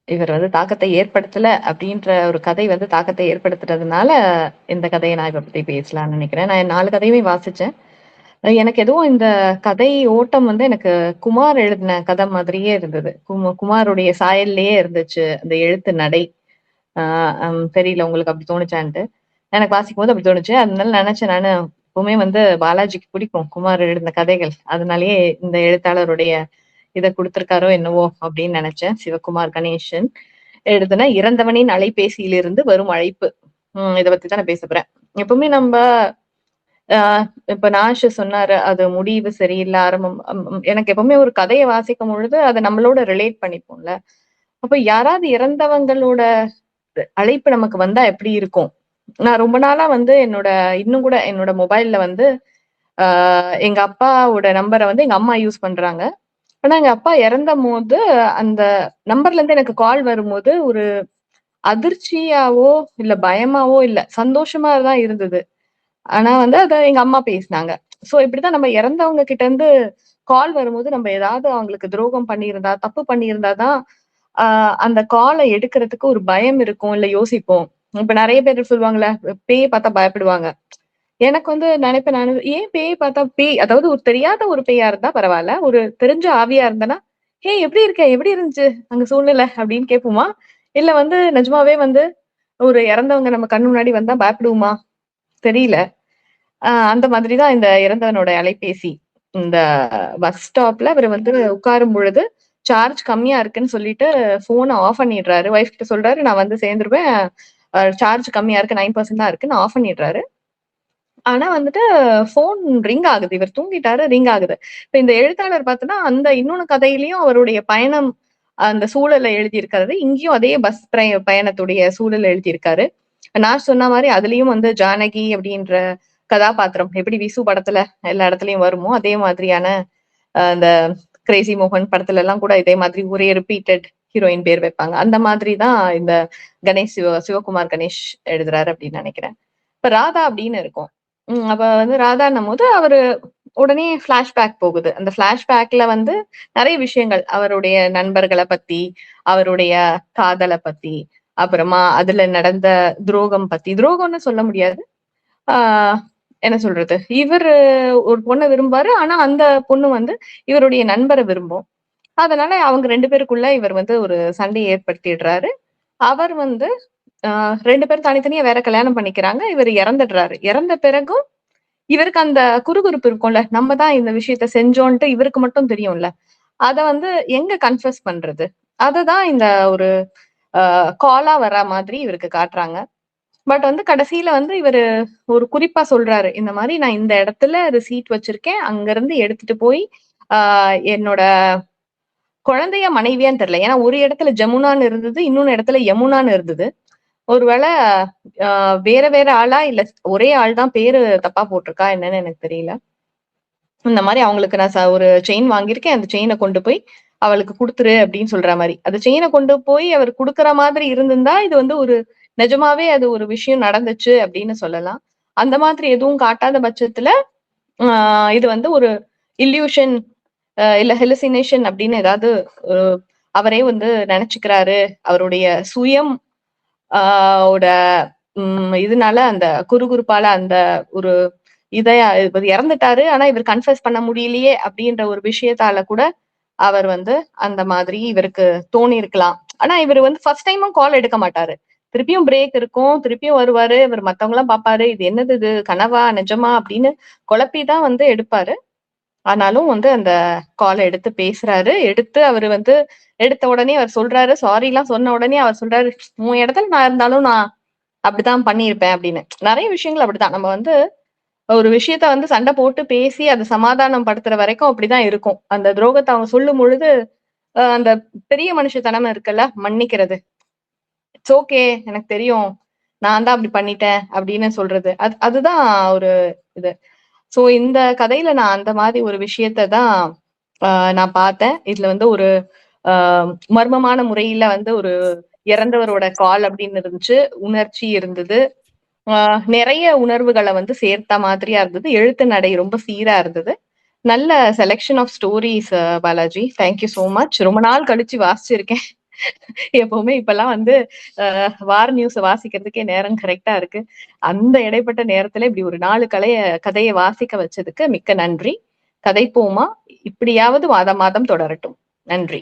இவர் வந்து தாக்கத்தை ஏற்படுத்தல அப்படின்ற ஒரு கதை வந்து தாக்கத்தை ஏற்படுத்துறதுனால இந்த கதையை நான் இப்ப பத்தி பேசலாம்னு நினைக்கிறேன். நான் 4 கதையுமே வாசிச்சேன். எனக்கு எதுவும் இந்த கதை ஓட்டம் வந்து எனக்கு குமார் எழுதின கதை மாதிரியே இருந்தது. குமாருடைய சாயல்லயே இருந்துச்சு அந்த எழுத்து நடை. ஆ தெரியல உங்களுக்கு அப்படி தோணுச்சான்ட்டு. எனக்கு வாசிக்கும்போது அப்படி தோணுச்சு. அதனால நினைச்சேன் நானு, எப்பவுமே வந்து பாலாஜிக்கு பிடிக்கும் குமார் எழுதின கதைகள். அதனாலேயே இந்த எழுத்தாளருடைய இத குடுத்திருக்காரோ என்னவோ அப்படின்னு நினைச்சேன். சிவகுமார் கணேசன் எழுதின "இறந்தவனின் அலைபேசியிலிருந்து வரும் அழைப்பு". இத பத்தி தான் நான் பேசப் போறேன். எப்பவுமே நம்ப அ இப்ப நாஷ் சொன்னாரு, அது முடிவு சரியில்ல, ஆரம்பம் எனக்கு எப்பவுமே ஒரு கதைய வாசிக்கும் பொழுது, அத நம்மளோட ரிலேட் பண்ணிப்போம்ல. அப்ப யாராவது இறந்தவங்களோட அழைப்பு நமக்கு வந்தா எப்படி இருக்கும்? நான் ரொம்ப நாளா வந்து இன்னும் கூட என்னோட மொபைல்ல வந்து ஆ எங்க அப்பாவோட நம்பர வந்து எங்க அம்மா யூஸ் பண்றாங்க. ஆனா எங்க அப்பா இறந்தபோது அந்த நம்பர்ல இருந்து எனக்கு கால் வரும்போது, ஒரு அதிர்ச்சியாவோ, இல்ல பயமாவோ இல்ல. சந்தோஷமா தான் இருந்தது. ஆனா வந்து அத எங்க அம்மா பேசினாங்க. சோ இப்படித்தான் நம்ம இறந்தவங்க கிட்ட இருந்து கால் வரும்போது, நம்ம ஏதாவது அவங்களுக்கு துரோகம் பண்ணியிருந்தா, தப்பு பண்ணியிருந்தா தான், ஆ அந்த கால எடுக்கிறதுக்கு ஒரு பயம் இருக்கும். இல்ல யோசிப்போம். இப்ப நெறைய பேர் சொல்லுவாங்கல்ல, பேய பார்த்தா பயப்படுவாங்க. எனக்கு வந்து நினைப்பேன் நானு, ஏன் பேய் பார்த்தா அதாவது ஒரு தெரியாத ஒரு பேயா இருந்தா பரவால்ல. ஒரு தெரிஞ்ச ஆவியா இருந்தனா, "ஹேய் எப்படி இருக்க? எப்படி இருந்துச்சு அங்க சூழ்நிலை?" அப்படின்னு கேட்போமா? இல்ல வந்து நிஜமாவே வந்து ஒரு இறந்தவங்க நம்ம கண்ணு முன்னாடி வந்தா பயப்படுவோமா? தெரியல. அந்த மாதிரி தான் இந்த இறந்தவனோட அலைபேசி. இந்த பஸ் ஸ்டாப்ல அவரு வந்து உட்காரும் பொழுது, சார்ஜ் கம்மியா இருக்குன்னு சொல்லிட்டு ஃபோன ஆஃப் பண்ணிடுறாரு. ஒய்ஃப் கிட்ட சொல்றாரு, "நான் வந்து சேர்ந்துருவேன். சார்ஜ் கம்மியா இருக்கு. 9% தான் இருக்குன்னு" ஆஃப் பண்ணிடுறாரு. ஆனா வந்துட்டு ஃபோன் ரிங் ஆகுது. இவர் தூங்கிட்டாரு, ரிங் ஆகுது. இப்ப இந்த எழுத்தாளர் பார்த்தோன்னா, அந்த இன்னொன்னு கதையிலயும் அவருடைய பயணம், அந்த சூழல எழுதியிருக்காரு. இங்கேயும் அதே பஸ் பயணத்துடைய சூழல் எழுதியிருக்காரு. நான் சொன்ன மாரி அதுலயும் வந்து ஜானகி அப்படின்ற கதாபாத்திரம் எப்படி விசு படத்துல எல்லா இடத்துலயும் வருமோ, அதே மாதிரியான அந்த கிரேசி மோகன் படத்துலலாம் கூட இதே மாதிரி ஒரே ரிப்பீட்டட் ஹீரோயின் பேர் வைப்பாங்க. அந்த மாதிரி தான் இந்த சிவகுமார் கணேஷ் எழுதுறாரு அப்படின்னு நெனைக்கிறேன். இப்ப ராதா அப்படின்னு இருக்கும். அப்ப வந்து ராதான்னும்போது அவரு உடனே ஃபிளாஷ்பேக் போகுது. அந்த ஃபிளாஷ்பேக்ல வந்து நெறைய விஷயங்கள் அவருடைய நண்பர்கள பத்தி, அவருடைய காதல பத்தி, அப்புறமா அதுல நடந்த துரோகம் பத்தி, துரோகம்னு சொல்ல முடியாது. ஆ என்ன சொல்றது? இவரு ஒரு பொண்ண விரும்புவாரு. ஆனா அந்த பொண்ணு வந்து இவருடைய நண்பர விரும்பும். அதனால அவங்க 2 பேருக்குள்ள இவர் வந்து ஒரு சண்டைய ஏற்படுத்திடுறாரு. அவர் வந்து 2 பேரும் தனித்தனியா வேற கல்யாணம் பண்ணிக்கிறாங்க. இவரு இறந்துடுறாரு. இறந்த பிறகும் இவருக்கு அந்த குறுகுறுப்பு இருக்கும்ல. நம்ம தான் இந்த விஷயத்த செஞ்சோன்ட்டு இவருக்கு மட்டும் தெரியும்ல. அத வந்து எங்க கன்ஃபஸ் பண்றது? அததான் இந்த ஒரு அ காலா வரா மாதிரி இவருக்கு காட்டுறாங்க. பட் வந்து கடைசியில வந்து இவரு ஒரு குறிப்பா சொல்றாரு. இந்த மாரி நான் இந்த இடத்துல ரிசீட் வச்சிருக்கேன். அங்கருந்து எடுத்துட்டு போய் ஆ என்னோட குழந்தையா, மனைவியான்னு தெரியல. ஏன்னா ஒரு இடத்துல ஜமுனான்னு இருந்தது. இன்னொன்னு இடத்துல யமுனான்னு இருந்தது. ஒருவேள அ வேற வேற ஆளா? இல்ல ஒரே ஆள் தான் பேரு தப்பா போட்டுருக்கா என்னன்னு எனக்கு தெரியல. இந்த மாரி அவங்களுக்கு நான் ஒரு செயின் வாங்கியிருக்கேன். அந்த செயின கொண்டு போய் அவளுக்கு குடுத்துரு அப்படின்னு சொல்ற மாரி. அந்த செயின கொண்டு போய் அவர் குடுக்குற மாதிரி இருந்திருந்தா, இது வந்து ஒரு நிஜமாவே அது ஒரு விஷயம் நடந்துச்சு அப்படின்னு சொல்லலாம். அந்த மாதிரி எதுவும் காட்டாத பட்சத்துல, ஆ இது வந்து ஒரு இல்யூஷன் இல்ல ஹெலுசினேஷன் அப்படின்னு ஏதாவது அ அவரே வந்து நெனச்சுக்கிறாரு. அவருடைய சுயம் ஆ ஓட இதனால அந்த குறுகுறுப்பால அந்த ஒரு இவர் இறந்துட்டாரு. ஆனா இவர் கன்ஃபஸ் பண்ண முடியலையே அப்படின்ற ஒரு விஷயத்தால கூட அவர் வந்து அந்த மாதிரி இவருக்கு தோணியிருக்கலாம். ஆனா இவரு வந்து ஃபர்ஸ்ட் டைமும் கால் எடுக்க மாட்டாரு. திருப்பியும் பிரேக் இருக்கும். திருப்பியும் வருவாரு. இவர் மத்தவங்கலாம் பார்ப்பாரு. இது என்னது இது? கனவா? நிஜமா? அப்படின்னு குழப்பி தான் வந்து எடுப்பாரு. ஆனாலும் வந்து அந்த கால எடுத்து பேசுறாரு. எடுத்து அவரு வந்து எடுத்த உடனே அவர் சொல்றாரு. சாரிலாம் சொன்ன உடனே அவர் சொல்றாரு, "உன் இடத்துல நான் இருந்தாலும் நான் அப்படித்தான் பண்ணியிருப்பேன்" அப்படின்னு. நெறைய விஷயங்கள் அப்படித்தான். நம்ம வந்து ஒரு விஷயத்த வந்து சண்டை போட்டு பேசி அத சமாதானம் படுத்துற வரைக்கும் அப்படிதான் இருக்கும். அந்த துரோகத்த அவங்க சொல்லும் பொழுது, அந்த பெரிய மனுஷத்தனம் இருக்குல்ல, மன்னிக்கிறது. It's okay. எனக்கு தெரியும். நான் தான் அப்படி பண்ணிட்டேன் அப்படின்னு சொல்றது. அதுதான் ஒரு இது. சோ இந்த கதையில நான் அந்த மாதிரி ஒரு விஷயத்த தான் அ நான் பார்த்தேன். இதுல வந்து ஒரு அ மர்மமான முறையில வந்து ஒரு இறந்தவரோட கால் அப்படின்னு இருந்துச்சு. உணர்ச்சி இருந்தது. நெறைய உணர்வுகள வந்து சேர்த்த மாதிரியா இருந்தது. எழுத்து நடை ரொம்ப சீரா இருந்தது. நல்ல selection of stories Balaji. Thank you so much. ரொம்ப நாள் கழிச்சு வாசிச்சிருக்கேன். எப்பவுமே இப்பல்லாம் வந்து வார நியூஸ் வாசிக்கிறதுக்கே நேரம் கரெக்டா இருக்கு. அந்த இடைப்பட்ட நேரத்துல இப்படி ஒரு 4 கதைய வாசிக்க வச்சதுக்கு மிக்க நன்றி. கதைப்போமா? இப்படியாவது மாதம் மாதம் தொடரட்டும். நன்றி.